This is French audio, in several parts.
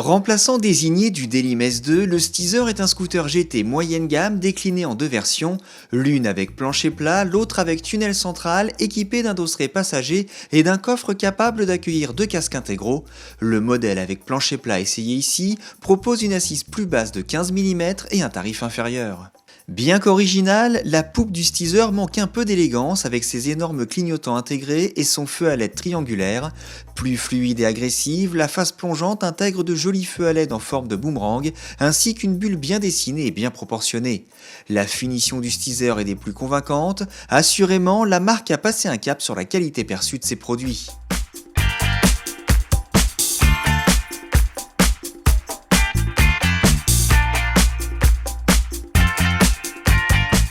Remplaçant désigné du Delim S2, le Steezer est un scooter GT moyenne gamme décliné en deux versions, l'une avec plancher plat, l'autre avec tunnel central équipé d'un dosseret passager et d'un coffre capable d'accueillir deux casques intégraux. Le modèle avec plancher plat essayé ici propose une assise plus basse de 15 mm et un tarif inférieur. Bien qu'original, la poupe du Steezer manque un peu d'élégance avec ses énormes clignotants intégrés et son feu à LED triangulaire. Plus fluide et agressive, la face plongeante intègre de jolis feux à LED en forme de boomerang, ainsi qu'une bulle bien dessinée et bien proportionnée. La finition du Steezer est des plus convaincantes, assurément la marque a passé un cap sur la qualité perçue de ses produits.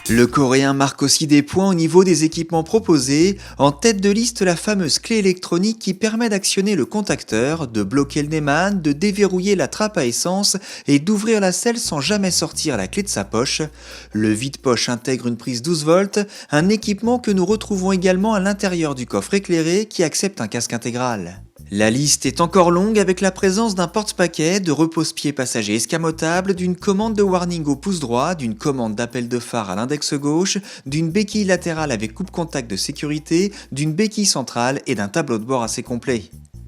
Le coréen marque aussi des points au niveau des équipements proposés, en tête de liste la fameuse clé électronique qui permet d'actionner le contacteur, de bloquer le Neyman, de déverrouiller la trappe à essence et d'ouvrir la selle sans jamais sortir la clé de sa poche. Le vide-poche intègre une prise 12 volts, un équipement que nous retrouvons également à l'intérieur du coffre éclairé qui accepte un casque intégral. La liste est encore longue avec la présence d'un porte-paquet, de repose-pieds passagers escamotables, d'une commande de warning au pouce droit, d'une commande d'appel de phare à l'index gauche, d'une béquille latérale avec coupe-contact de sécurité, d'une béquille centrale et d'un tableau de bord assez complet.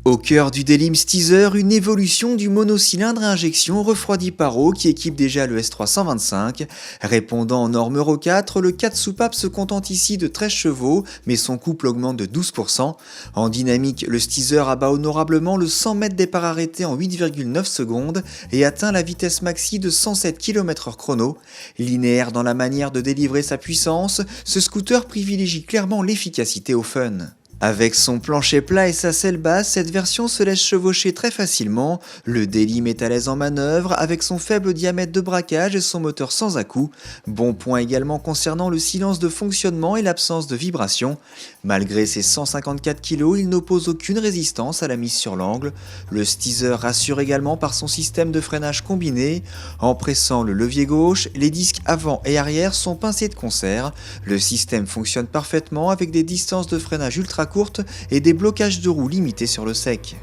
Au cœur du Delim Steezer, une évolution du monocylindre à injection refroidi par eau qui équipe déjà le S325. Répondant aux normes Euro 4, le 4 soupapes se contente ici de 13 chevaux, mais son couple augmente de 12%. En dynamique, le Steezer abat honorablement le 100 mètres départ arrêté en 8,9 secondes et atteint la vitesse maxi de 107 km/h chrono. Linéaire dans la manière de délivrer sa puissance, ce scooter privilégie clairement l'efficacité au fun. Avec son plancher plat et sa selle basse, cette version se laisse chevaucher très facilement. Le Delim est à l'aise en manœuvre avec son faible diamètre de braquage et son moteur sans à-coups. Bon point également concernant le silence de fonctionnement et l'absence de vibration. Malgré ses 154 kg, il n'oppose aucune résistance à la mise sur l'angle. Le Steezer rassure également par son système de freinage combiné. En pressant le levier gauche, les disques avant et arrière sont pincés de concert. Le système fonctionne parfaitement avec des distances de freinage ultra courte et des blocages de roues limités sur le sec.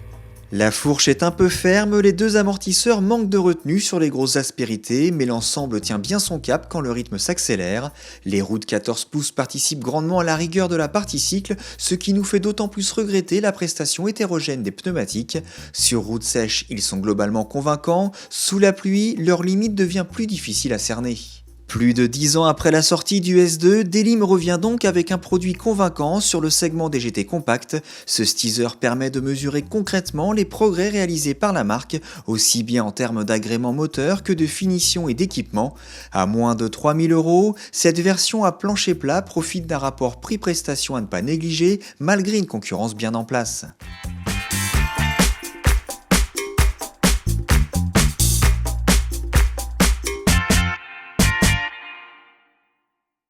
La fourche est un peu ferme, les deux amortisseurs manquent de retenue sur les grosses aspérités, mais l'ensemble tient bien son cap quand le rythme s'accélère. Les roues de 14 pouces participent grandement à la rigueur de la partie cycle, ce qui nous fait d'autant plus regretter la prestation hétérogène des pneumatiques. Sur route sèche, ils sont globalement convaincants, sous la pluie, leur limite devient plus difficile à cerner. Plus de 10 ans après la sortie du S2, Delim revient donc avec un produit convaincant sur le segment des GT compacts. Ce Steezer permet de mesurer concrètement les progrès réalisés par la marque, aussi bien en termes d'agrément moteur que de finition et d'équipement. À moins de 3 000 €, cette version à plancher plat profite d'un rapport prix-prestation à ne pas négliger malgré une concurrence bien en place.